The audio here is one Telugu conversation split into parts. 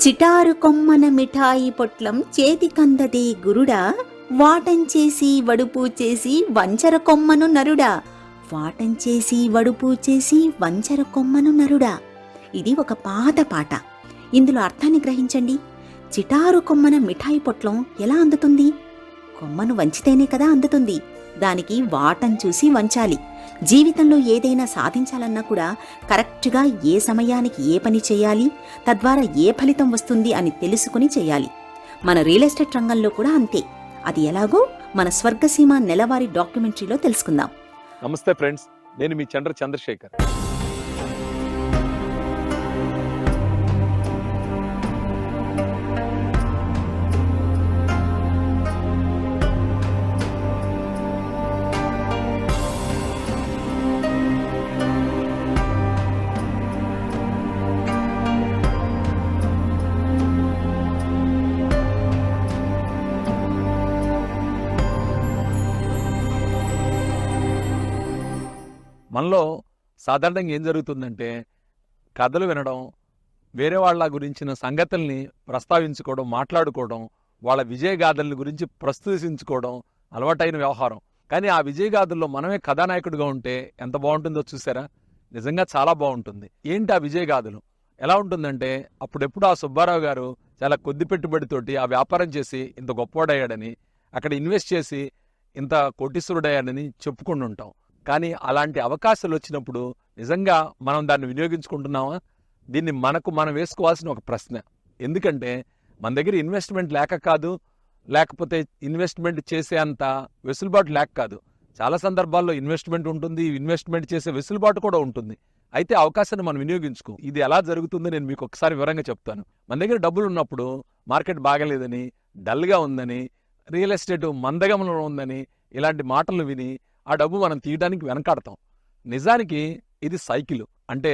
చిటారు కొమ్మన మిఠాయి పొట్లం చేతికందదే గురుడా, వాటంచేసి వడుపు చేసి వంచర కొమ్మను నరుడా, వాటంచేసి వడుపు చేసి వంచర కొమ్మను నరుడా. ఇది ఒక పాత పాట. ఇందులో అర్థాన్ని గ్రహించండి. చిటారు కొమ్మన మిఠాయి పొట్లం ఎలా అందుతుంది? కొమ్మను వంచితేనే కదా అందుతుంది. దానికి వాటం చూసి వంచాలి. జీవితంలో ఏదైనా సాధించాలన్నా కూడా కరెక్ట్గా ఏ సమయానికి ఏ పని చేయాలి, తద్వారా ఏ ఫలితం వస్తుంది అని తెలుసుకుని చేయాలి. మన రియల్ ఎస్టేట్ రంగంలో కూడా అంతే. అది ఎలాగో మన స్వర్గసీమ నెలవారీ డాక్యుమెంటరీలో తెలుసుకుందాం. నమస్తే ఫ్రెండ్స్, నేను మీ చంద్రశేఖర్. మనలో సాధారణంగా ఏం జరుగుతుందంటే, కథలు వినడం, వేరే వాళ్ళ గురించిన సంగతుల్ని ప్రస్తావించుకోవడం, మాట్లాడుకోవడం, వాళ్ళ విజయగాథల గురించి ప్రస్తుతించుకోవడం అలవాటైన వ్యవహారం. కానీ ఆ విజయగాథల్లో మనమే కథానాయకుడిగా ఉంటే ఎంత బాగుంటుందో చూసారా? నిజంగా చాలా బాగుంటుంది. ఏంటి ఆ విజయగాథలు? ఎలా ఉంటుందంటే, అప్పుడెప్పుడు ఆ సుబ్బారావు గారు చాలా కొద్ది పెట్టుబడితోటి ఆ వ్యాపారం చేసి ఇంత గొప్పవాడయ్యాడని, అక్కడ ఇన్వెస్ట్ చేసి ఇంత కోటీశ్వరుడయ్యాడని చెప్పుకుంటూ ఉంటాం. కానీ అలాంటి అవకాశాలు వచ్చినప్పుడు నిజంగా మనం దాన్ని వినియోగించుకుంటున్నామా? దీన్ని మనం వేసుకోవాల్సిన ఒక ప్రశ్న. ఎందుకంటే మన దగ్గర ఇన్వెస్ట్మెంట్ లేక కాదు, లేకపోతే ఇన్వెస్ట్మెంట్ చేసే అంత వెసులుబాటు లేక కాదు. చాలా సందర్భాల్లో ఇన్వెస్ట్మెంట్ ఉంటుంది, ఇన్వెస్ట్మెంట్ చేసే వెసులుబాటు కూడా ఉంటుంది. అయితే అవకాశాన్ని మనం వినియోగించుకో. ఇది ఎలా జరుగుతుందో నేను మీకు ఒకసారి వివరంగా చెప్తాను. మన దగ్గర డబ్బులు ఉన్నప్పుడు మార్కెట్ బాగలేదని, డల్గా ఉందని, రియల్ ఎస్టేట్ మందగమనంలో ఉందని ఇలాంటి మాటలు విని ఆ డబ్బు మనం తీయడానికి వెనకాడతాం. నిజానికి ఇది సైకిల్. అంటే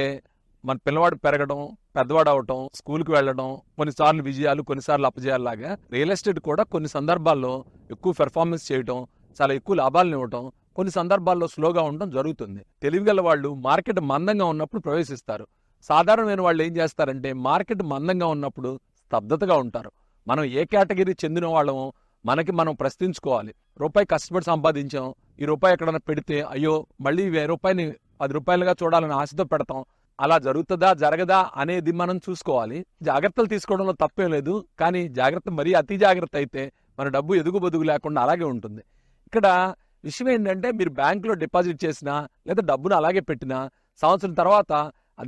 మన పిల్లవాడు పెరగడం, పెద్దవాడు అవటం, స్కూల్కి వెళ్ళడం, కొన్నిసార్లు విజయాలు, కొన్నిసార్లు అపజయాల్లాగా రియల్ ఎస్టేట్ కూడా కొన్ని సందర్భాల్లో ఎక్కువ పెర్ఫార్మెన్స్ చేయటం, చాలా ఎక్కువ లాభాలను ఇవ్వటం, కొన్ని సందర్భాల్లో స్లోగా ఉండడం జరుగుతుంది. తెలివిగల వాళ్ళు మార్కెట్ మందంగా ఉన్నప్పుడు ప్రవేశిస్తారు. సాధారణమైన వాళ్ళు ఏం చేస్తారంటే, మార్కెట్ మందంగా ఉన్నప్పుడు స్తబ్దతగా ఉంటారు. మనం ఏ కేటగిరీ చెందిన వాళ్ళమో మనకి మనం ప్రశ్నించుకోవాలి. రూపాయి కష్టపడి సంపాదించాం, ఈ రూపాయి ఎక్కడన్నా పెడితే అయ్యో మళ్ళీ 1000 రూపాయని 10 రూపాయలుగా చూడాలని ఆశతో పెడతాం. అలా జరుగుతుందా జరగదా అనేది మనం చూసుకోవాలి. జాగ్రత్తలు తీసుకోవడంలో తప్పేం లేదు. కానీ జాగ్రత్త మరీ అతి జాగ్రత్త అయితే మన డబ్బు ఎదుగుబొదుగు లేకుండా అలాగే ఉంటుంది. ఇక్కడ విషయం ఏంటంటే, మీరు బ్యాంకులో డిపాజిట్ చేసినా లేదా డబ్బును అలాగే పెట్టినా సంవత్సరం తర్వాత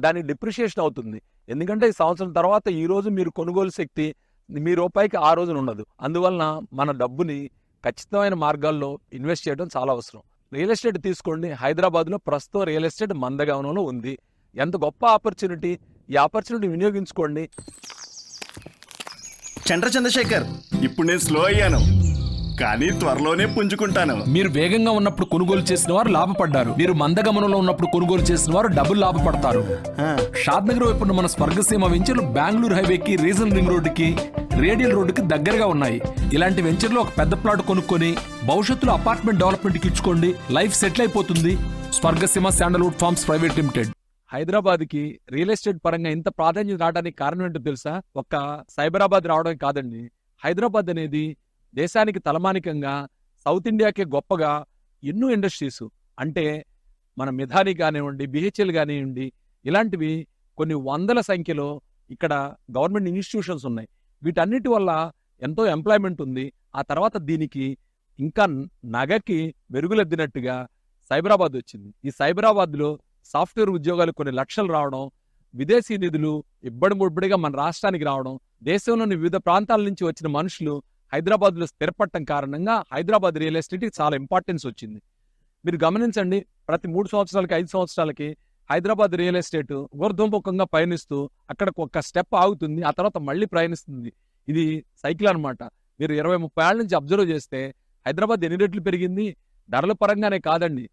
దాని డిప్రిషియేషన్ అవుతుంది. ఎందుకంటే ఈ సంవత్సరం తర్వాత ఈ రోజు మీరు కొనుగోలు శక్తి మీ రూపాయికి ఆ రోజున ఉండదు. అందువలన మన డబ్బుని ఖచ్చితమైన మార్గాల్లో ఇన్వెస్ట్ చేయడం చాలా అవసరం. రియల్ ఎస్టేట్ తీసుకోండి. హైదరాబాద్లో ప్రస్తుతం రియల్ ఎస్టేట్ మందగమనంలో ఉంది. ఎంత గొప్ప ఆపర్చునిటీ! ఈ ఆపర్చునిటీ వినియోగించుకోండి. చంద్రశేఖర్, ఇప్పుడు నేను స్లో అయ్యాను, కానీ త్వరలోనే పుంజుకుంటాను. మీరు వేగంగా ఉన్నప్పుడు కొనుగోలు చేసిన వారు లాభపడ్డారు. మీరు మందగమనంలో ఉన్నప్పుడు కొనుగోలు చేసిన వారు డబ్బులు లాభపడతారు. షాద్ నగర్ వైపు మన స్వర్గసీమ వెంచర్లు బెంగళూరు హైవేకి, రీజనల్ రింగ్ రోడ్డుకి, రేడియల్ రోడ్డుకి దగ్గరగా ఉన్నాయి. ఇలాంటి వెంచర్లో ఒక పెద్ద ప్లాట్ కొనుక్కొని భవిష్యత్తులో అపార్ట్మెంట్ డెవలప్మెంట్కి ఇచ్చుకోండి. లైఫ్ సెటిల్ అయిపోతుంది. Swargaseema sandalwood farms private limited. హైదరాబాద్కి రియల్ ఎస్టేట్ పరంగా ఇంత ప్రాధాన్యత రావడానికి కారణం ఏంటో తెలుసా? ఒక్క సైబరాబాద్ రావడం కాదండి. హైదరాబాద్ అనేది దేశానికి తలమానికంగా, సౌత్ ఇండియాకే గొప్పగా ఎన్నో ఇండస్ట్రీస్, అంటే మన మిథాని కానివ్వండి, బిహెచ్ఎల్ కానివ్వండి, ఇలాంటివి కొన్ని వందల సంఖ్యలో ఇక్కడ గవర్నమెంట్ ఇన్స్టిట్యూషన్స్ ఉన్నాయి. వీటన్నిటి వల్ల ఎంతో ఎంప్లాయ్మెంట్ ఉంది. ఆ తర్వాత దీనికి ఇంకా నగకి మెరుగులెద్దినట్టుగా సైబరాబాద్ వచ్చింది. ఈ సైబరాబాద్లో సాఫ్ట్వేర్ ఉద్యోగాలు కొన్ని లక్షలు రావడం, విదేశీ నిధులు ఇబ్బడిముబ్బడిగా మన రాష్ట్రానికి రావడం, దేశంలోని వివిధ ప్రాంతాల నుంచి వచ్చిన మనుషులు హైదరాబాద్లో స్థిరపడటం కారణంగా హైదరాబాద్ రియల్ ఎస్టేట్కి చాలా ఇంపార్టెన్స్ వచ్చింది. మీరు గమనించండి, ప్రతి 3 సంవత్సరాలకి 5 సంవత్సరాలకి హైదరాబాద్ రియల్ ఎస్టేట్ ఊర్ధ్వముఖంగా పయనిస్తూ అక్కడ ఒక స్టెప్ ఆగుతుంది, ఆ తర్వాత మళ్ళీ ప్రయాణిస్తుంది. ఇది సైకిల్ అనమాట. మీరు 20-30 ఏళ్ల నుంచి అబ్జర్వ్ చేస్తే హైదరాబాద్ ఎన్ని రెట్లు పెరిగింది? ధరల పరంగానే కాదండి,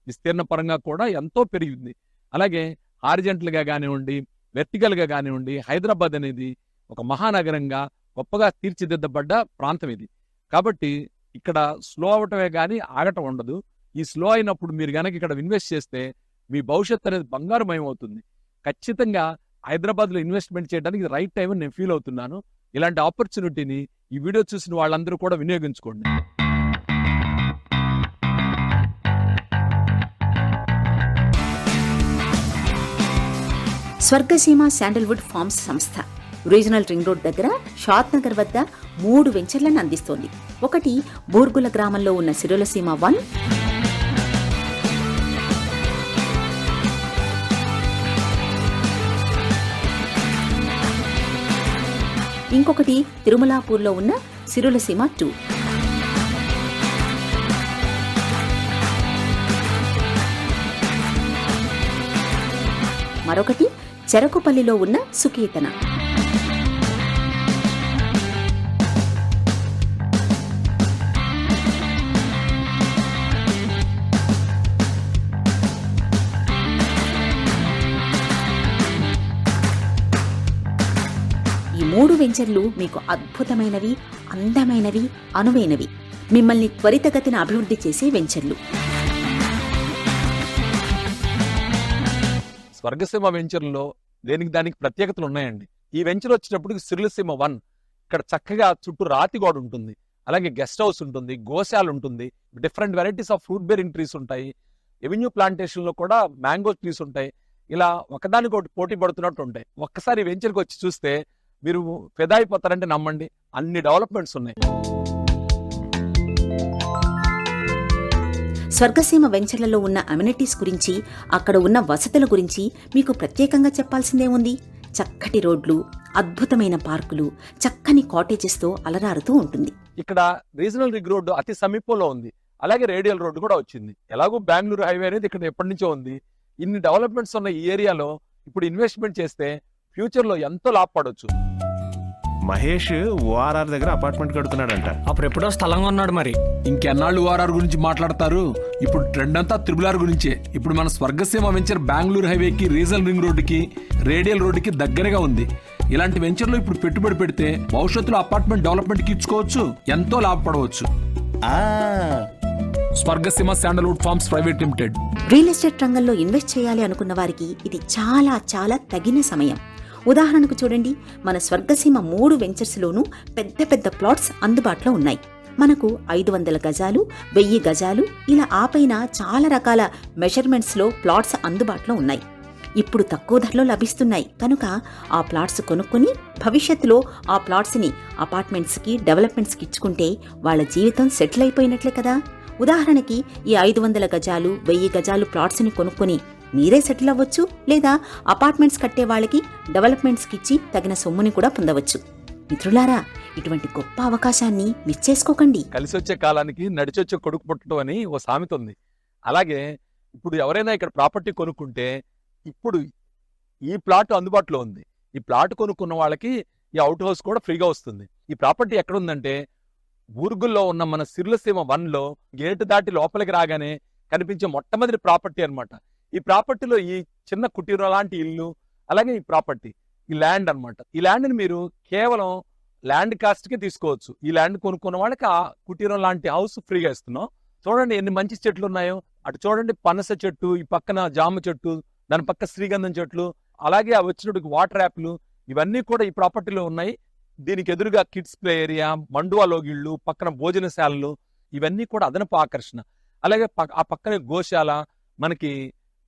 విస్తీర్ణ పరంగా కూడా ఎంతో పెరిగింది. అలాగే హారిజెంటల్గా కానివ్వండి, వెర్టికల్గా కానివ్వండి, హైదరాబాద్ అనేది ఒక మహానగరంగా గొప్పగా తీర్చిదిద్దబడ్డ ప్రాంతం ఇది. కాబట్టి ఇక్కడ స్లో అవటమే కానీ ఆగటం ఉండదు. ఈ స్లో అయినప్పుడు మీరు గనక ఇక్కడ ఇన్వెస్ట్ చేస్తే మీ భవిష్యత్తు అనేది బంగారుమయం అవుతుంది. ఖచ్చితంగా హైదరాబాద్లో ఇన్వెస్ట్మెంట్ చేయడానికి ఇది రైట్ టైం అని నేను ఫీల్ అవుతున్నాను. ఇలాంటి ఆపర్చునిటీని ఈ వీడియో చూసిన వాళ్ళందరూ కూడా వినియోగించుకోండి. స్వర్గసీమ శాండల్వుడ్ ఫార్మ్స్ సంస్థ రీజనల్ రింగ్ రోడ్ దగ్గర షాద్ నగర్ వద్ద 3 వెంచర్లను అందిస్తోంది. ఒకటి బూర్గుల గ్రామంలో ఉన్న సిరులసీమ 1, ఇంకొకటి తిరుమలాపూర్లో ఉన్న సిరులసీమ 2. మరొకటి చెరకుపల్లిలో ఉన్న సుకీర్తన. ఈ 3 వెంచర్లు మీకు అద్భుతమైనవి, అందమైనవి, అనువైనవి, మిమ్మల్ని త్వరితగతిన అభివృద్ధి చేసే వెంచర్లు. స్వర్గసీమ వెంచర్లో దానికి ప్రత్యేకతలు ఉన్నాయండి. ఈ వెంచర్ వచ్చేటప్పటికి సిరులసీమ 1 ఇక్కడ చక్కగా చుట్టూ రాతి గోడ ఉంటుంది, అలాగే గెస్ట్ హౌస్ ఉంటుంది, గోశాల ఉంటుంది, different varieties of fruit bearing trees ఉంటాయి, ఎవెన్యూ ప్లాంటేషన్ లో కూడా మ్యాంగో ట్రీస్ ఉంటాయి. ఇలా ఒకదానికొకటి పోటీ పడుతున్నట్టు ఉంటాయి. ఒక్కసారి వెంచర్కి వచ్చి చూస్తే మీరు ఫిదా అయిపోతారంటే నమ్మండి, అన్ని డెవలప్మెంట్స్ ఉన్నాయి. స్వర్గసీమ వెంచర్లలో ఉన్న అమ్యూనిటీస్ గురించి, అక్కడ ఉన్న వసతుల గురించి మీకు ప్రత్యేకంగా చెప్పాల్సిందేముంది? చక్కటి రోడ్లు, అద్భుతమైన పార్కులు, చక్కని కాటేజెస్తో అలరారుతూ ఉంటుంది. ఇక్కడ రీజనల్ రింగ్ రోడ్డు అతి సమీపంలో ఉంది, అలాగే రేడియల్ రోడ్డు కూడా వచ్చింది. ఎలాగో బెంగళూరు హైవే అనేది ఇక్కడ ఎప్పటి నుంచో ఉంది. ఇన్ని డెవలప్మెంట్స్ ఉన్న ఈ ఏరియాలో ఇప్పుడు ఇన్వెస్ట్మెంట్ చేస్తే ఫ్యూచర్ లో ఎంతో లాభపడవచ్చు. మహేష్ ఓఆర్ఆర్ దగ్గర అపార్ట్మెంట్ కడుతున్నాడంట. అప్పుడు ఎప్పుడో స్థలంగా ఉన్నాడు. మరి ఇంకెన్నాళ్ళు ఓఆర్ఆర్ గురించి మాట్లాడతారు? ఇప్పుడు ట్రెండ్ అంతా త్రిబుల్ గురించే. ఇప్పుడు మన స్వర్గసీమ వెంచర్ బెంగళూరు హైవేకి, రీజనల్ రింగ్ రోడ్డుకి, రేడియల్ రోడ్డుకి దగ్గరగా ఉంది. ఇలాంటి వెంచర్లో ఇప్పుడు పెట్టుబడి పెడితే భవిష్యత్తులో అపార్ట్మెంట్ డెవలప్మెంట్ ఇచ్చుకోవచ్చు, ఎంతో లాభపడవచ్చు. Swargaseema sandalwood farms private limited. Real estate రంగంలో ఇన్వెస్ట్ చేయాలి అనుకున్న వారికి ఇది చాలా చాలా తగిన సమయం. ఉదాహరణకు చూడండి, మన స్వర్గసీమ 3 వెంచర్స్లోనూ పెద్ద పెద్ద ప్లాట్స్ అందుబాటులో ఉన్నాయి. మనకు 500 గజాలు, 1000 గజాలు, ఇలా ఆపైన చాలా రకాల మెజర్మెంట్స్లో ప్లాట్స్ అందుబాటులో ఉన్నాయి. ఇప్పుడు తక్కువ ధరలో లభిస్తున్నాయి కనుక ఆ ప్లాట్స్ కొనుక్కొని భవిష్యత్తులో ఆ ప్లాట్స్ని అపార్ట్మెంట్స్కి, డెవలప్మెంట్స్కి ఇచ్చుకుంటే వాళ్ళ జీవితం సెటిల్ అయిపోయినట్లే కదా. ఉదాహరణకి ఈ 500 గజాలు, 1000 గజాలు ప్లాట్స్ని కొనుక్కొని మీరే సెటిల్ అవ్వచ్చు, లేదా అపార్ట్మెంట్స్ కట్టే వాళ్ళకి డెవలప్మెంట్స్కి ఇచ్చి తగిన సొమ్ముని కూడా పొందవచ్చు. మిత్రులారా, ఇటువంటి గొప్ప అవకాశాన్ని మిస్ చేసుకోకండి. కలిసి వచ్చే కాలానికి నడిచొచ్చే కొడుకు పుట్టడం అని ఓ సామెత ఉంది. అలాగే ఇప్పుడు ఎవరైనా ఇక్కడ ప్రాపర్టీ కొనుక్కుంటే ఇప్పుడు ఈ ప్లాట్ అందుబాటులో ఉంది. ఈ ప్లాట్ కొనుక్కున్న వాళ్ళకి ఈ అవుట్ హౌస్ కూడా ఫ్రీగా వస్తుంది. ఈ ప్రాపర్టీ ఎక్కడుందంటే బూర్గుల్లో ఉన్న మన సిరులసీమ 1లో గేటు దాటి లోపలికి రాగానే కనిపించే మొట్టమొదటి ప్రాపర్టీ అన్నమాట. ఈ ప్రాపర్టీలో ఈ చిన్న కుటీరం లాంటి ఇల్లు, అలాగే ఈ ప్రాపర్టీ, ఈ ల్యాండ్ అన్నమాట. ఈ ల్యాండ్ని మీరు కేవలం ల్యాండ్ కాస్ట్కే తీసుకోవచ్చు. ఈ ల్యాండ్ కొనుక్కున్న వాళ్ళకి ఆ కుటీరం లాంటి హౌస్ ఫ్రీగా ఇస్తున్నాం. చూడండి ఎన్ని మంచి చెట్లు ఉన్నాయో. అటు చూడండి పనస చెట్టు, ఈ పక్కన జామ చెట్టు, దాని పక్క శ్రీగంధం చెట్లు, అలాగే ఆ వచ్చినట్టుకు వాటర్ యాప్లు, ఇవన్నీ కూడా ఈ ప్రాపర్టీలో ఉన్నాయి. దీనికి ఎదురుగా కిడ్స్ ప్లే ఏరియా, మండువా లోగిళ్ళు, పక్కన భోజనశాలలు, ఇవన్నీ కూడా అదనపు ఆకర్షణ. అలాగే ఆ పక్కనే గోశాల, మనకి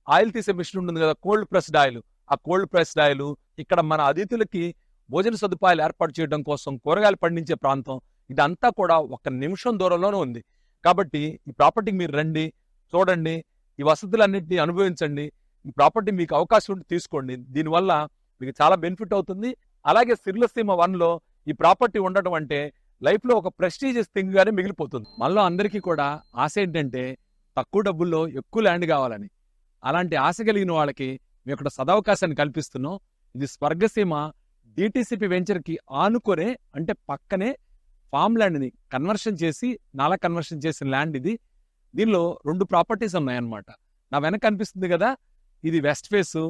ఆయిల్ తీసే మిషన్ ఉంటుంది కదా, కోల్డ్ ప్రెస్డ్ ఆయిల్, ఆ కోల్డ్ ప్రెస్డ్ ఆయిల్, ఇక్కడ మన అతిథులకి భోజన సదుపాయాలు ఏర్పాటు చేయడం కోసం కూరగాయలు పండించే ప్రాంతం, ఇదంతా కూడా 1 నిమిషం దూరంలోనే ఉంది. కాబట్టి ఈ ప్రాపర్టీకి మీరు రండి, చూడండి, ఈ వసతులన్నింటినీ అనుభవించండి. ఈ ప్రాపర్టీ మీకు అవకాశం ఉంటే తీసుకోండి. దీనివల్ల మీకు చాలా బెనిఫిట్ అవుతుంది. అలాగే సిరులసీమ 1లో ఈ ప్రాపర్టీ ఉండటం అంటే లైఫ్ లో ఒక ప్రెస్టీజియస్ థింగ్ గానే మిగిలిపోతుంది. మనలో అందరికీ కూడా ఆశ ఏంటంటే తక్కువ డబ్బుల్లో ఎక్కువ ల్యాండ్ కావాలని. అలాంటి ఆశ కలిగిన వాళ్ళకి మేము ఇక్కడ సదవకాశాన్ని కల్పిస్తున్నాం. ఇది స్వర్గసీమ డిటిసిపి వెంచర్కి ఆనుకొనే, అంటే పక్కనే ఫామ్ ల్యాండ్ని కన్వర్షన్ చేసి, నాలా కన్వర్షన్ చేసిన ల్యాండ్ ఇది. దీనిలో 2 ప్రాపర్టీస్ ఉన్నాయన్నమాట. నా వెనక కనిపిస్తుంది కదా, ఇది వెస్ట్ ఫేస్,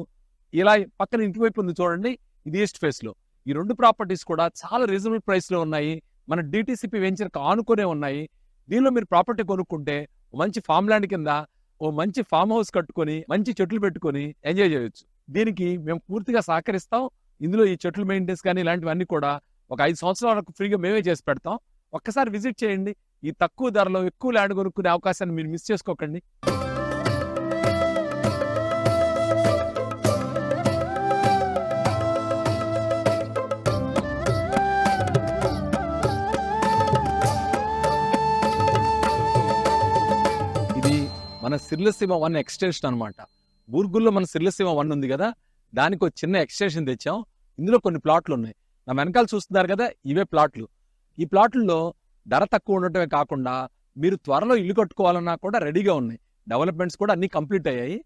ఇలా పక్కన ఇంటివైపు ఉంది చూడండి, ఇది ఈస్ట్ ఫేస్ లో. ఈ 2 ప్రాపర్టీస్ కూడా చాలా రీజనబుల్ ప్రైస్ లో ఉన్నాయి. మన డిటిసిపి వెంచర్కి ఆనుకొనే ఉన్నాయి. దీనిలో మీరు ప్రాపర్టీ కొనుక్కుంటే మంచి ఫామ్ ల్యాండ్ కింద ఓ మంచి ఫామ్ హౌస్ కట్టుకొని, మంచి చెట్లు పెట్టుకొని ఎంజాయ్ చేయొచ్చు. దీనికి మేము పూర్తిగా సహకరిస్తాం. ఇందులో ఈ చెట్లు మెయింటెనెన్స్ కానీ ఇలాంటివన్నీ కూడా ఒక 5 సంవత్సరాల వరకు ఫ్రీగా మేమే చేసి పెడతాం. ఒక్కసారి విజిట్ చేయండి. ఈ తక్కువ ధరలో ఎక్కువ ల్యాండ్ కొనుక్కునే అవకాశాన్ని మీరు మిస్ చేసుకోకండి. ఇది మన సిర్లసీమ 1 ఎక్స్టెన్షన్ అన్నమాట. బూర్గుల్లో మన సిర్లసీమ 1 ఉంది కదా, దానికి ఒక చిన్న ఎక్స్టెన్షన్ తెచ్చాం. ఇందులో కొన్ని ప్లాట్లు ఉన్నాయి. నా వెనకాల చూస్తున్నారు కదా, ఇవే ప్లాట్లు. ఈ ప్లాట్లలో ధర తక్కువ ఉండటమే కాకుండా మీరు త్వరలో ఇల్లు కట్టుకోవాలన్నా కూడా రెడీగా ఉన్నాయి. డెవలప్మెంట్స్ కూడా అన్ని కంప్లీట్ అయ్యాయి.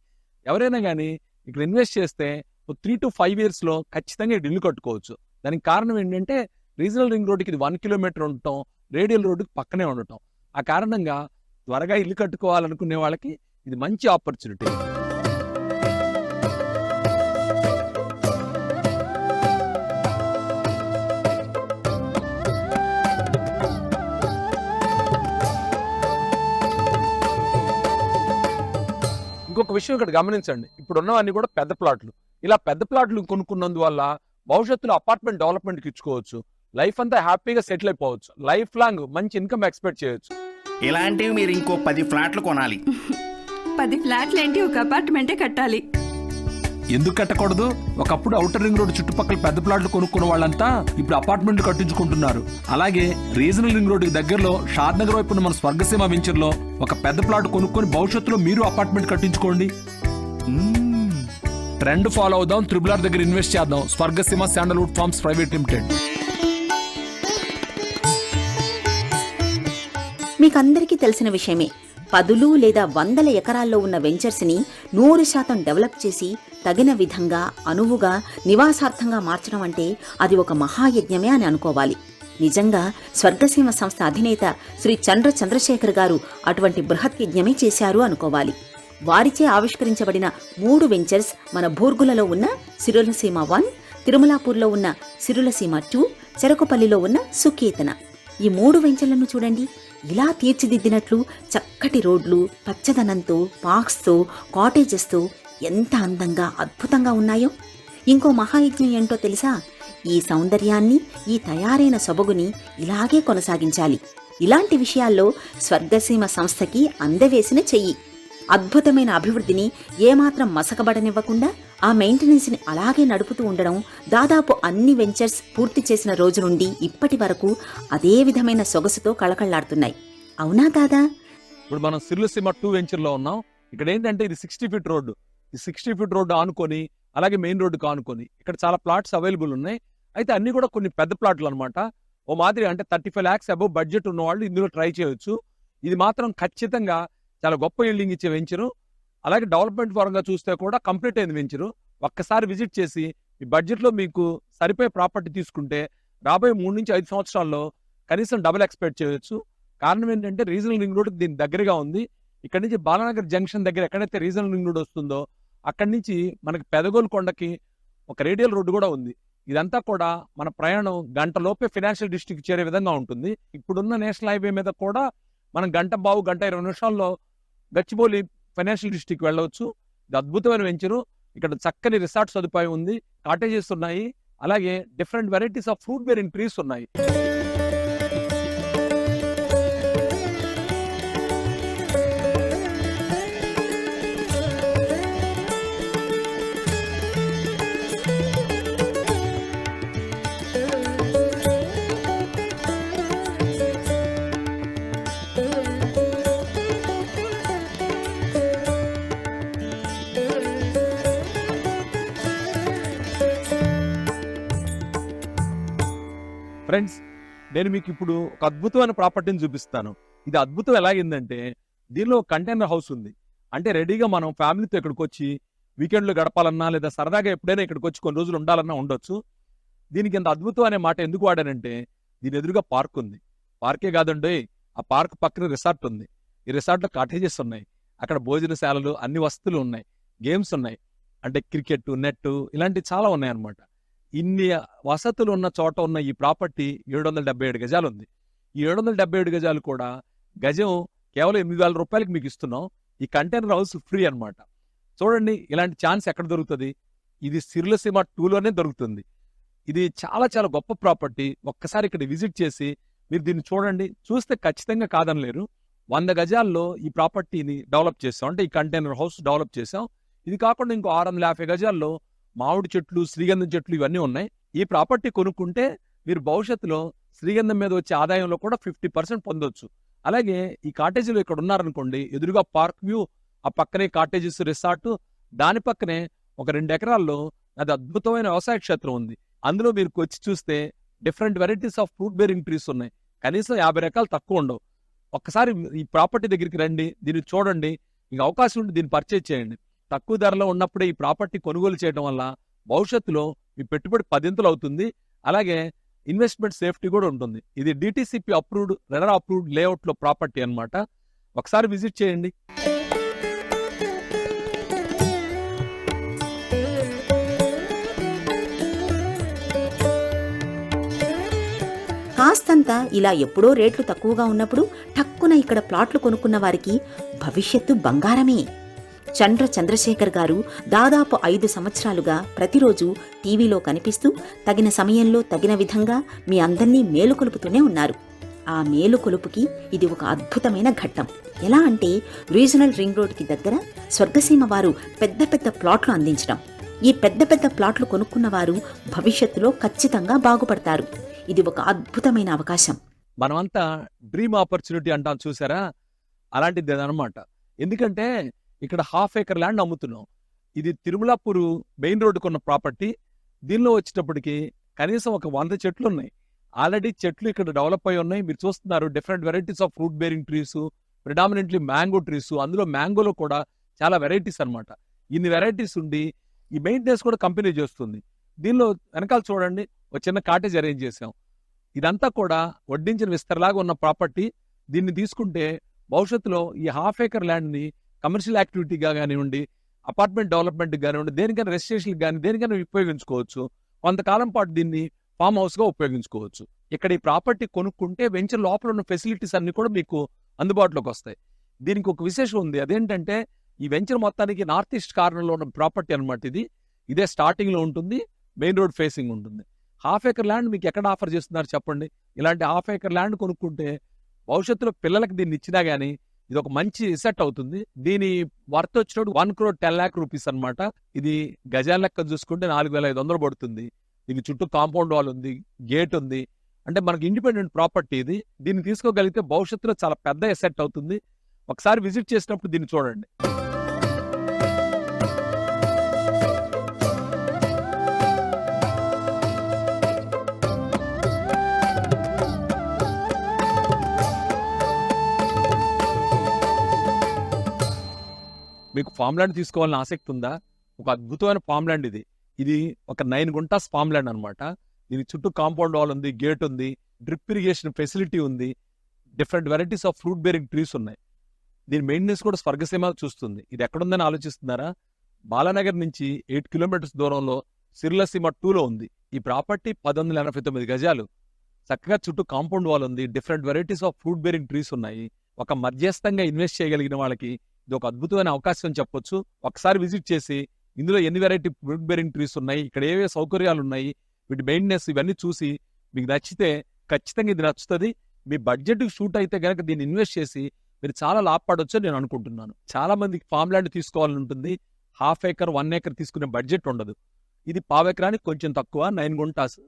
ఎవరైనా కానీ ఇక్కడ ఇన్వెస్ట్ చేస్తే 3 to 5 years లో ఖచ్చితంగా ఇక్కడ ఇల్లు కట్టుకోవచ్చు. దానికి కారణం ఏంటంటే రీజనల్ రింగ్ రోడ్డుకి ఇది 1 kilometer ఉండటం, రేడియల్ రోడ్డుకి పక్కనే ఉండటం. ఆ కారణంగా త్వరగా ఇల్లు కట్టుకోవాలనుకునే వాళ్ళకి ఇది మంచి ఆపర్చునిటీ. ఇంకొక విషయం ఇక్కడ గమనించండి, ఇప్పుడున్నవన్నీ కూడా పెద్ద ప్లాట్లు. ఇలా పెద్ద ప్లాట్లు కొనుక్కున్నందువల్ల భవిష్యత్తులో అపార్ట్మెంట్ డెవలప్మెంట్కి ఇచ్చుకోవచ్చు. లైఫ్ అంతా హ్యాపీగా సెటిల్ అయిపోవచ్చు. లైఫ్ లాంగ్ మంచి ఇన్కమ్ ఎక్స్పెక్ట్ చేయొచ్చు. ఇలాంటివి మీరు ఇంకో 10 ఫ్లాట్లు కొనాలి. 10 ఫ్లాట్లు ఏంటి, ఒక అపార్ట్మెంటే కట్టాలి. ఎందుకు కట్టకూడదు? ఒకప్పుడు ఔటర్ రింగ్ రోడ్ చుట్టుపక్కల పెద్ద ప్లాట్లు కొనుక్కున్న వాళ్ళంతా ఇప్పుడు అపార్ట్మెంట్లు కట్టించుకుంటున్నారు. అలాగే రీజనల్ రింగ్ రోడ్డుకి దగ్గరలో షాద్ నగర్ వైపు ఉన్న మన స్వర్గసీమ వెంచర్ లో ఒక పెద్ద ప్లాట్ కొనుక్కొని భవిష్యత్తులో మీరు అపార్ట్మెంట్ కట్టించుకోండి. ట్రెండ్ ఫాలో అవుదాం, త్రిబుల్ దగ్గర ఇన్వెస్ట్ చేద్దాం. Swargaseema sandalwood farms private limited. మీకందరికీ తెలిసిన విషయమే, 10 లేదా 100 ఎకరాల్లో ఉన్న వెంచర్స్ని 100% డెవలప్ చేసి తగిన విధంగా అనువుగా నివాసార్థంగా మార్చడం అంటే అది ఒక మహాయజ్ఞమే అని అనుకోవాలి. నిజంగా స్వర్గసీమ సంస్థ అధినేత శ్రీ చంద్రశేఖర్ గారు అటువంటి బృహత్ యజ్ఞమే చేశారు అనుకోవాలి. వారిచే ఆవిష్కరించబడిన 3 వెంచర్స్ మన బూర్గులలో ఉన్న సిరులసీమ 1, తిరుమలాపూర్లో ఉన్న సిరులసీమ 2, చెరకుపల్లిలో ఉన్న సుకేతన. ఈ 3 వెంచర్లను చూడండి. ఇలా తీర్చిదిద్దినట్లు చక్కటి రోడ్లు, పచ్చదనంతో, పార్క్స్తో, కాటేజెస్తో ఎంత అందంగా అద్భుతంగా ఉన్నాయో. ఇంకో మహాయజ్ఞం ఏంటో తెలుసా? ఈ సౌందర్యాన్ని, ఈ తయారైన సొబగుని ఇలాగే కొనసాగించాలి. ఇలాంటి విషయాల్లో స్వర్గసీమ సంస్థకి అందవేసిన చెయ్యి. అద్భుతమైన అభివృద్ధిని ఏమాత్రం మసకబడనివ్వకుండా ఆ మెయింటెనెన్స్ని అలాగే నడుపుతూ ఉండడం దాదాపు అన్ని వెంచర్స్ పూర్తి చేసిన రోజు నుండి ఇప్పటి వరకు అదే విధమైన సొగసుతో కళకళ్లాడుతున్నాయి. అవునా కాదా? ఇప్పుడు మనం సిర్లసీమ 2 వెంచర్లో ఉన్నాం. ఇక్కడ ఏంటంటే ఇది 60 feet రోడ్డు. ఈ 60 feet రోడ్డు ఆనుకొని అలాగే మెయిన్ రోడ్డుకు ఆనుకొని ఇక్కడ చాలా ప్లాట్స్ అవైలబుల్ ఉన్నాయి. అయితే అన్ని కూడా కొన్ని పెద్ద ప్లాట్లు అనమాట. ఓ మాదిరి అంటే 35 lakhs అబౌవ్ బడ్జెట్ ఉన్న వాళ్ళు ఇందులో ట్రై చేయొచ్చు. ఇది మాత్రం ఖచ్చితంగా చాలా గొప్ప యీల్డింగ్ ఇచ్చే వెంచరు. అలాగే డెవలప్మెంట్ పరంగా చూస్తే కూడా కంప్లీట్ అయింది వెంచరు. ఒక్కసారి విజిట్ చేసి ఈ బడ్జెట్లో మీకు సరిపోయే ప్రాపర్టీ తీసుకుంటే రాబోయే 3 నుంచి 5 సంవత్సరాల్లో కనీసం డబుల్ ఎక్స్పెక్ట్ చేయొచ్చు. కారణం ఏంటంటే రీజనల్ రింగ్ రోడ్కి దీని దగ్గరగా ఉంది. ఇక్కడ నుంచి బాలానగర్ జంక్షన్ దగ్గర ఎక్కడైతే రీజనల్ రింగ్ రోడ్ వస్తుందో అక్కడి నుంచి మనకి పెదగోలు కొండకి ఒక రేడియల్ రోడ్డు కూడా ఉంది. ఇదంతా కూడా మన ప్రయాణం గంటలోపే ఫైనాన్షియల్ డిస్ట్రిక్ట్ చేరే విధంగా ఉంటుంది. ఇప్పుడున్న నేషనల్ హైవే మీద కూడా మనం గంట 20 నిమిషాల్లో గచ్చిబౌలి ఫైనాన్షియల్ డిస్ట్రిక్ట్ వెళ్ళవచ్చు. ఇది అద్భుతమైన వెంచరు. ఇక్కడ చక్కని రిసార్ట్ సదుపాయం ఉంది, కాటేజెస్ ఉన్నాయి, అలాగే different varieties of fruit bearing trees ఉన్నాయి. ఫ్రెండ్స్, నేను మీకు ఇప్పుడు ఒక అద్భుతమైన ప్రాపర్టీని చూపిస్తాను. ఇది అద్భుతం ఎలాగిందంటే దీనిలో కంటైనర్ హౌస్ ఉంది. అంటే రెడీగా మనం ఫ్యామిలీతో ఇక్కడికి వచ్చి వీకెండ్లో గడపాలన్నా లేదా సరదాగా ఎప్పుడైనా ఇక్కడికి వచ్చి కొన్ని రోజులు ఉండాలన్నా ఉండొచ్చు. దీనికి ఇంత అద్భుతం అనే మాట ఎందుకు వాడానంటే దీని ఎదురుగా పార్క్ ఉంది. పార్కే కాదండి, ఆ పార్క్ పక్కన రిసార్ట్ ఉంది. ఈ రిసార్ట్లో కాటేజెస్ ఉన్నాయి, అక్కడ భోజనశాలలు, అన్ని వస్తువులు ఉన్నాయి, గేమ్స్ ఉన్నాయి, అంటే క్రికెట్, నెట్ ఇలాంటివి చాలా ఉన్నాయి అన్నమాట. ఇన్ని వసతులు ఉన్న చోట ఉన్న ఈ ప్రాపర్టీ 777 గజాలు ఉంది. ఈ 777 గజాలు కూడా గజం కేవలం 8,000 రూపాయలకి మీకు ఇస్తున్నాం. ఈ కంటైనర్ హౌస్ ఫ్రీ అన్నమాట. చూడండి, ఇలాంటి ఛాన్స్ ఎక్కడ దొరుకుతుంది? ఇది సిర్లసీమ 2లోనే దొరుకుతుంది. ఇది చాలా చాలా గొప్ప ప్రాపర్టీ. ఒక్కసారి ఇక్కడ విజిట్ చేసి మీరు దీన్ని చూడండి. చూస్తే ఖచ్చితంగా కాదనలేరు. 100 గజాల్లో ఈ ప్రాపర్టీని డెవలప్ చేసాం. అంటే ఈ కంటైనర్ హౌస్ డెవలప్ చేసాం. ఇది కాకుండా ఇంకో 650 గజాల్లో మామిడి చెట్లు, శ్రీగంధం చెట్లు ఇవన్నీ ఉన్నాయి. ఈ ప్రాపర్టీ కొనుక్కుంటే మీరు భవిష్యత్తులో శ్రీగంధం మీద వచ్చే ఆదాయంలో కూడా 50% పొందొచ్చు. అలాగే ఈ కాటేజీలు ఇక్కడ ఉన్నారనుకోండి, ఎదురుగా పార్క్ వ్యూ, ఆ పక్కనే కాటేజెస్ రిసార్ట్, దాని పక్కనే ఒక 2 ఎకరాల్లో అది అద్భుతమైన వ్యవసాయ క్షేత్రం ఉంది. అందులో మీరు వచ్చి చూస్తే different varieties of fruit bearing trees ఉన్నాయి. కనీసం 50 రకాలు తక్కువ ఉండవు. ఒక్కసారి ఈ ప్రాపర్టీ దగ్గరికి రండి, దీన్ని చూడండి. మీకు అవకాశం ఉంటే దీన్ని పర్చేజ్ చేయండి. తక్కువ ధరలో ఉన్నప్పుడే ఈ ప్రాపర్టీ కొనుగోలు చేయడం వల్ల భవిష్యత్తులో మీ పెట్టుబడి 10 అవుతుంది. అలాగే ఇన్వెస్ట్మెంట్ సేఫ్టీ కూడా ఉంటుంది. ఇది DTCP approved, RERA approved layout లో ప్రాపర్టీ అన్నమాట. ఒకసారి విజిట్ చేయండి. కాస్తంత ఇలా ఎప్పుడో రేట్లు తక్కువగా ఉన్నప్పుడు టక్కున ఇక్కడ ప్లాట్లు కొనుక్కున్న వారికి భవిష్యత్తు బంగారమే. చంద్రశేఖర్ గారు దాదాపు 5 సంవత్సరాలుగా ప్రతిరోజు టీవీలో కనిపిస్తూ తగిన సమయంలో తగిన విధంగా మీ అందర్నీ మేలుకొలుపుతూనే ఉన్నారు. ఆ మేలుకొలుపుకి ఇది ఒక అద్భుతమైన ఘట్టం. ఎలా అంటే రీజనల్ రింగ్ రోడ్కి దగ్గర స్వర్గసీమ వారు పెద్ద పెద్ద ప్లాట్లు అందించడం. ఈ పెద్ద పెద్ద ప్లాట్లు కొనుక్కున్న వారు భవిష్యత్తులో ఖచ్చితంగా బాగుపడతారు. ఇది ఒక అద్భుతమైన అవకాశం. మనమంతా డ్రీమ్ ఆపర్చునిటీ అంటాం చూసారా, అలాంటిది అన్నమాట. ఎందుకంటే ఇక్కడ 1/2 acre ల్యాండ్ అమ్ముతున్నాం. ఇది తిరుమలాపూర్ మెయిన్ రోడ్డుకు ఉన్న ప్రాపర్టీ. దీనిలో వచ్చేటప్పటికి కనీసం ఒక 100 చెట్లు ఉన్నాయి. ఆల్రెడీ చెట్లు ఇక్కడ డెవలప్ అయి ఉన్నాయి. మీరు చూస్తున్నారు different varieties of fruit bearing trees, predominantly mango trees. అందులో మ్యాంగోలో కూడా చాలా వెరైటీస్ అన్నమాట. ఇన్ని వెరైటీస్ ఉండి ఈ మెయింటెనెన్స్ కూడా కంపెనీ చేస్తుంది. దీనిలో వెనకాల చూడండి, ఒక చిన్న కాటేజ్ అరేంజ్ చేసాం. ఇదంతా కూడా వడ్డించిన విస్తరలాగా ఉన్న ప్రాపర్టీ. దీన్ని తీసుకుంటే భవిష్యత్తులో ఈ 1/2 acre ల్యాండ్ని కమర్షియల్ యాక్టివిటీగా కానివ్వండి, అపార్ట్మెంట్ డెవలప్మెంట్కి కానివ్వండి, దేనికైనా రెసిడెన్షియల్కి కానీ దేనికైనా ఉపయోగించుకోవచ్చు. కొంతకాలం పాటు దీన్ని ఫామ్ హౌస్గా ఉపయోగించుకోవచ్చు. ఇక్కడ ఈ ప్రాపర్టీ కొనుక్కుంటే వెంచర్ లోపల ఉన్న ఫెసిలిటీస్ అన్ని కూడా మీకు అందుబాటులోకి వస్తాయి. దీనికి ఒక విశేషం ఉంది. అదేంటంటే ఈ వెంచర్ మొత్తానికి నార్త్ ఈస్ట్ కార్నర్లో ఉన్న ప్రాపర్టీ అనమాట. ఇదే స్టార్టింగ్లో ఉంటుంది, మెయిన్ రోడ్ ఫేసింగ్ ఉంటుంది. 1/2 acre ల్యాండ్ మీకు ఎక్కడ ఆఫర్ చేస్తున్నారు చెప్పండి? ఇలాంటి 1/2 acre ల్యాండ్ కొనుక్కుంటే భవిష్యత్తులో పిల్లలకి దీన్ని ఇచ్చినా గానీ ఇది ఒక మంచి సెట్ అవుతుంది. దీని వర్త్ వచ్చినప్పుడు 1,10,00,000 రూపీస్ అనమాట. ఇది గజాల లెక్క చూసుకుంటే 4,500 పడుతుంది. దీనికి చుట్టూ కాంపౌండ్ వాల్ ఉంది, గేట్ ఉంది. అంటే మనకి ఇండిపెండెంట్ ప్రాపర్టీ ఇది. దీన్ని తీసుకోగలిగితే భవిష్యత్తులో చాలా పెద్ద ఎసెట్ అవుతుంది. ఒకసారి విజిట్ చేసినప్పుడు దీన్ని చూడండి. మీకు ఫామ్ ల్యాండ్ తీసుకోవాలని ఆసక్తి ఉందా? ఒక అద్భుతమైన ఫామ్ ల్యాండ్ ఇది. ఇది ఒక 9 గుంటాస్ ఫామ్ ల్యాండ్ అనమాట. దీని చుట్టూ కాంపౌండ్ వాల్ ఉంది, గేట్ ఉంది, డ్రిప్ ఇరిగేషన్ ఫెసిలిటీ ఉంది, different varieties of fruit bearing trees ఉన్నాయి. దీని మెయింటెనెన్స్ కూడా స్వర్గసీమ చూస్తుంది. ఇది ఎక్కడుందని ఆలోచిస్తున్నారా? బాలానగర్ నుంచి 8 కిలోమీటర్స్ దూరంలో సిర్లసీమ 2లో ఉంది. ఈ ప్రాపర్టీ 1,189 గజాలు. చక్కగా చుట్టూ కాంపౌండ్ వాల్ ఉంది, different varieties of fruit bearing trees ఉన్నాయి. ఒక మధ్యస్థంగా ఇన్వెస్ట్ చేయగలిగిన వాళ్ళకి ఇది ఒక అద్భుతమైన అవకాశం చెప్పొచ్చు. ఒకసారి విజిట్ చేసి ఇందులో ఎన్ని వెరైటీ ఫ్రూట్ బేరింగ్ ట్రీస్ ఉన్నాయి, ఇక్కడ ఏవే సౌకర్యాలు ఉన్నాయి, వీటి మెయింటెనెన్స్ ఇవన్నీ చూసి మీకు నచ్చితే ఖచ్చితంగా ఇది నచ్చుతుంది. మీ బడ్జెట్ షూట్ అయితే కనుక దీన్ని ఇన్వెస్ట్ చేసి మీరు చాలా లాభపడవచ్చు నేను అనుకుంటున్నాను. చాలా మందికి ఫామ్ ల్యాండ్ తీసుకోవాలని ఉంటుంది. 1/2 acre 1 acre తీసుకునే బడ్జెట్ ఉండదు. ఇది 1/4 ఎకరానికి కొంచెం తక్కువ, 9 గుంటాస్.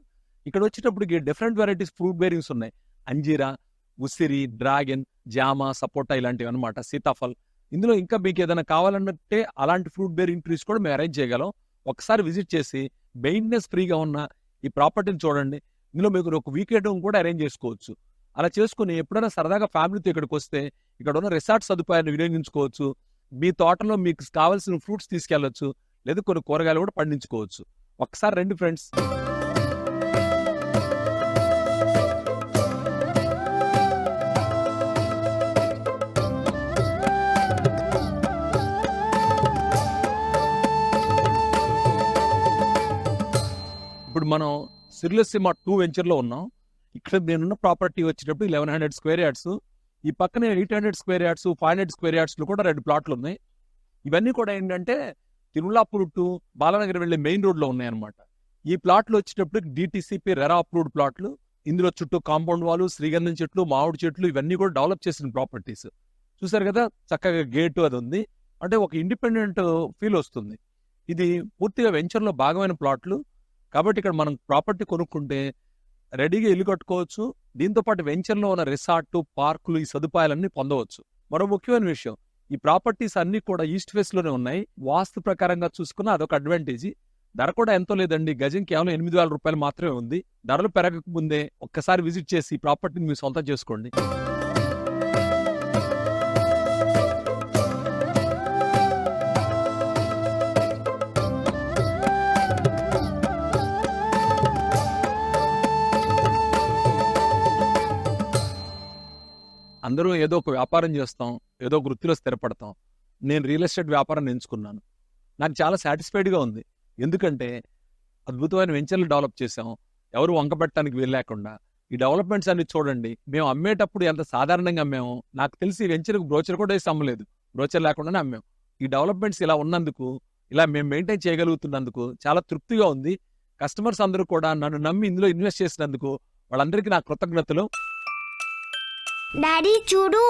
ఇక్కడ వచ్చేటప్పటికి డిఫరెంట్ వెరైటీస్ ఫ్రూట్ బేరింగ్స్ ఉన్నాయి. అంజీరా, ఉసిరి, డ్రాగన్, జామ, సపోటా ఇలాంటివి అనమాట, సీతాఫల్. ఇందులో ఇంకా మీకు ఏదైనా కావాలంటే అలాంటి ఫ్రూట్ బేరింగ్ ట్రీస్ కూడా మేము అరేంజ్ చేయగలం. ఒకసారి విజిట్ చేసి మెయింటెనెన్స్ ఫ్రీగా ఉన్న ఈ ప్రాపర్టీని చూడండి. ఇందులో మీకు ఒక వీకెండ్ కూడా అరేంజ్ చేసుకోవచ్చు. అలా చేసుకుని ఎప్పుడైనా సరదాగా ఫ్యామిలీతో ఇక్కడికి వస్తే ఇక్కడ ఉన్న రిసార్ట్ సదుపాయాన్ని వినియోగించుకోవచ్చు. మీ తోటలో మీకు కావాల్సిన ఫ్రూట్స్ తీసుకెళ్లొచ్చు, లేదా కొన్ని కూరగాయలు కూడా పండించుకోవచ్చు. ఒకసారి రండి ఫ్రెండ్స్. ఇప్పుడు మనం సిర్లసీమ 2 వెంచర్లో ఉన్నాం. ఇక్కడ నేనున్న ప్రాపర్టీ వచ్చేటప్పుడు 1100 స్క్వేర్ యార్డ్స్. ఈ పక్కనే 800 స్క్వేర్ యార్డ్స్, 500 స్క్వేర్ యార్డ్స్లో కూడా 2 ప్లాట్లు ఉన్నాయి. ఇవన్నీ కూడా ఏంటంటే తిరుమలాపూర్ టు బాలానగర్ వెళ్లే మెయిన్ రోడ్ లో ఉన్నాయన్నమాట. ఈ ప్లాట్లు వచ్చేటప్పుడు డిటిసిపి రెరా అప్రూవ్డ్ ప్లాట్లు. ఇందులో చుట్టూ కాంపౌండ్ వాలు, శ్రీగంధం చెట్లు, మామిడి చెట్లు ఇవన్నీ కూడా డెవలప్ చేసిన ప్రాపర్టీస్. చూసారు కదా, చక్కగా గేటు అది ఉంది. అంటే ఒక ఇండిపెండెంట్ ఫీల్ వస్తుంది. ఇది పూర్తిగా వెంచర్లో భాగమైన ప్లాట్లు కాబట్టి ఇక్కడ మనం ప్రాపర్టీ కొనుక్కుంటే రెడీగా ఇల్లు కట్టుకోవచ్చు. దీంతో పాటు వెంచర్లో ఉన్న రిసార్ట్, పార్కులు, ఈ సదుపాయాలన్నీ పొందవచ్చు. మరో ముఖ్యమైన విషయం, ఈ ప్రాపర్టీస్ అన్ని కూడా ఈస్ట్ ఫేస్ లోనే ఉన్నాయి. వాస్తు ప్రకారంగా చూసుకున్న అదొక అడ్వాంటేజ్. ధర కూడా ఎంతో లేదండి, గజం కేవలం 8,000 రూపాయలు మాత్రమే ఉంది. ధరలు పెరగక ముందే ఒక్కసారి విజిట్ చేసి ఈ ప్రాపర్టీని మీరు సొంతం చేసుకోండి. అందరూ ఏదో ఒక వ్యాపారం చేస్తాం, ఏదో ఒక వృత్తిలో స్థిరపడతాం. నేను రియల్ ఎస్టేట్ వ్యాపారాన్ని ఎంచుకున్నాను. నాకు చాలా సాటిస్ఫైడ్గా ఉంది. ఎందుకంటే అద్భుతమైన వెంచర్లు డెవలప్ చేసాం, ఎవరు వంకపెట్టడానికి వెళ్ళలేకుండా. ఈ డెవలప్మెంట్స్ అన్ని చూడండి. మేము అమ్మేటప్పుడు ఎంత సాధారణంగా అమ్మాము. నాకు తెలిసి వెంచర్కి బ్రోచర్ కూడా వేసి అమ్మలేదు, బ్రోచర్ లేకుండానే అమ్మాం. ఈ డెవలప్మెంట్స్ ఇలా ఉన్నందుకు, ఇలా మేము మెయింటైన్ చేయగలుగుతున్నందుకు చాలా తృప్తిగా ఉంది. కస్టమర్స్ అందరూ కూడా నన్ను నమ్మి ఇందులో ఇన్వెస్ట్ చేసినందుకు వాళ్ళందరికీ నా కృతజ్ఞతలు. డాడీ చూడు,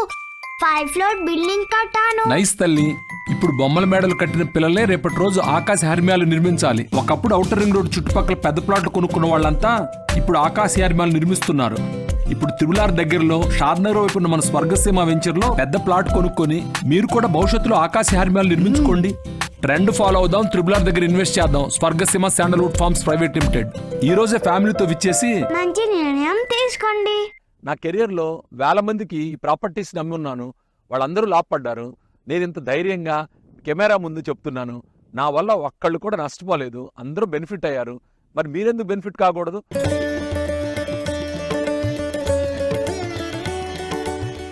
5 ఫ్లోర్ బిల్డింగ్ కట్టాను. నైస్ తల్లి. ఇప్పుడు బొమ్మల మేడలు కట్టిన పిల్లలే రేపటి రోజు ఆకాశ హర్మ్యాలు నిర్మించాలి. ఒకప్పుడు ఔటర్ రింగ్ రోడ్ చుట్టుపక్కల పెద్ద ప్లాట్లు కొనుక్కున్న వాళ్ళంతా ఇప్పుడు ఆకాశ హర్మ్యాలు నిర్మిస్తున్నారు. ఇప్పుడు తిరుమలార్ దగ్గరలో షాద్నగర్ వైపు ఉన్న మన స్వర్గసీమ వెంచర్లో పెద్ద ప్లాట్ కొనుక్కొని మీరు కూడా భవిష్యత్తులో ఆకాశ హర్మ్యాలు నిర్మించుకోండి. ట్రెండ్ ఫాలో అవుదాం, త్రిబులార్ దగ్గర ఇన్వెస్ట్ చేద్దాం. Swargaseema sandalwood farms private limited ఈ రోజే ఫ్యామిలీతో విచ్చేసి మంచి నిర్ణయం తీసుకోండి. నా కెరియర్లో వేల మందికి ఈ ప్రాపర్టీస్ నమ్మి ఉన్నాను, వాళ్ళందరూ లాభపడ్డారు. నేను ఇంత ధైర్యంగా కెమెరా ముందు చెప్తున్నాను. నా వల్ల ఒక్కళ్ళు కూడా నష్టపోలేదు, అందరూ బెనిఫిట్ అయ్యారు. మరి మీరెందుకు బెనిఫిట్ కాకూడదు?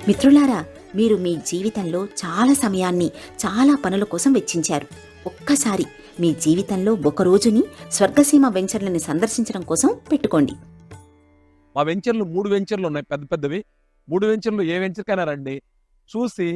మిత్రులారా, మీరు మీ జీవితంలో చాలా సమయాన్ని చాలా పనుల కోసం వెచ్చించారు. ఒక్కసారి మీ జీవితంలో ఒక రోజుని స్వర్గసీమ వెంచర్లని సందర్శించడం కోసం పెట్టుకోండి. మా వెంచర్లు 3 వెంచర్లు ఉన్నాయి, పెద్ద పెద్దవి. 3 వెంచర్లు ఏ వెంచర్కైనా రండి, చూసి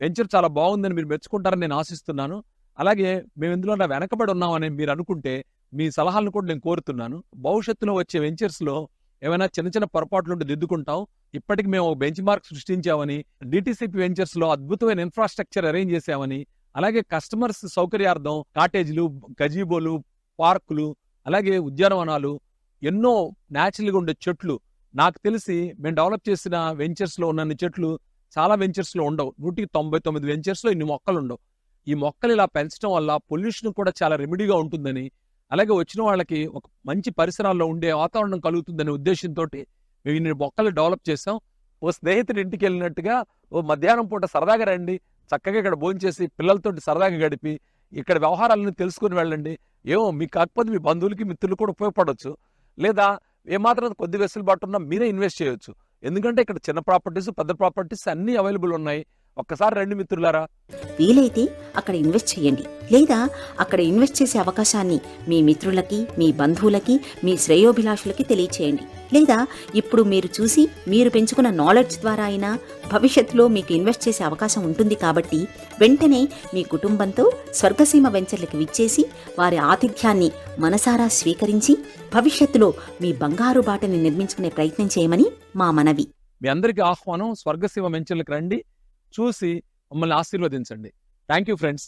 వెంచర్ చాలా బాగుందని మీరు మెచ్చుకుంటారని నేను ఆశిస్తున్నాను. అలాగే మేము ఇందులో వెనకబడి ఉన్నామని మీరు అనుకుంటే మీ సలహాలను కూడా నేను కోరుతున్నాను. భవిష్యత్తులో వచ్చే వెంచర్స్లో ఏమైనా చిన్న చిన్న పొరపాట్లు ఉంటే దిద్దుకుంటాం. ఇప్పటికి మేము బెంచ్ మార్క్ సృష్టించామని, డిటిసిపి వెంచర్స్లో అద్భుతమైన ఇన్ఫ్రాస్ట్రక్చర్ అరేంజ్ చేశామని, అలాగే కస్టమర్స్ సౌకర్యార్థం కాటేజీలు, గజీబోలు, పార్కులు, అలాగే ఉద్యానవనాలు, ఎన్నో న్యాచురల్గా ఉండే చెట్లు. నాకు తెలిసి మేము డెవలప్ చేసిన వెంచర్స్లో ఉన్నన్ని చెట్లు చాలా వెంచర్స్లో ఉండవు. 199 వెంచర్స్లో ఇన్ని మొక్కలు ఉండవు. ఈ మొక్కలు ఇలా పెంచడం వల్ల పొల్యూషన్ కూడా చాలా రెమెడీగా ఉంటుందని, అలాగే వచ్చిన వాళ్ళకి ఒక మంచి పరిసరాల్లో ఉండే వాతావరణం కలుగుతుందనే ఉద్దేశంతో మేము ఇన్ని మొక్కలు డెవలప్ చేసాం. ఓ స్నేహితుడి ఇంటికి వెళ్ళినట్టుగా ఓ మధ్యాహ్నం పూట సరదాగా రండి, చక్కగా ఇక్కడ భోంచేసి పిల్లలతోటి సరదాగా గడిపి ఇక్కడ వ్యవహారాలను తెలుసుకుని వెళ్ళండి. ఏమో మీకు కాకపోతే మీ బంధువులకి, మిత్రులు కూడా ఉపయోగపడవచ్చు. లేదా ఏమాత్రం కొద్ది వెసులుబాటు ఉన్నా మీరే ఇన్వెస్ట్ చేయొచ్చు. ఎందుకంటే ఇక్కడ చిన్న ప్రాపర్టీస్, పెద్ద ప్రాపర్టీస్ అన్నీ అవైలబుల్ ఉన్నాయి. ఒక్కసారి రండి మిత్రులారా. వీలైతే అక్కడ ఇన్వెస్ట్ చేయండి, లేదా అక్కడ ఇన్వెస్ట్ చేసే అవకాశాన్ని మీ మిత్రులకి, మీ బంధువులకి, మీ శ్రేయోభిలాషులకి తెలియచేయండి. లేదా ఇప్పుడు మీరు చూసి మీరు పెంచుకున్న నాలెడ్జ్ ద్వారా అయినా భవిష్యత్తులో మీకు ఇన్వెస్ట్ చేసే అవకాశం ఉంటుంది. కాబట్టి వెంటనే మీ కుటుంబంతో స్వర్గసీమ వెంచర్లకు విచ్చేసి వారి ఆతిథ్యాన్ని మనసారా స్వీకరించి భవిష్యత్తులో మీ బంగారు బాటని నిర్మించుకునే ప్రయత్నం చేయమని మా మనవి. మీ అందరికీ ఆహ్వానం. స్వర్గసీమ వెంచర్లకు రండి, చూసి మమ్మల్ని ఆశీర్వదించండి. Thank you friends.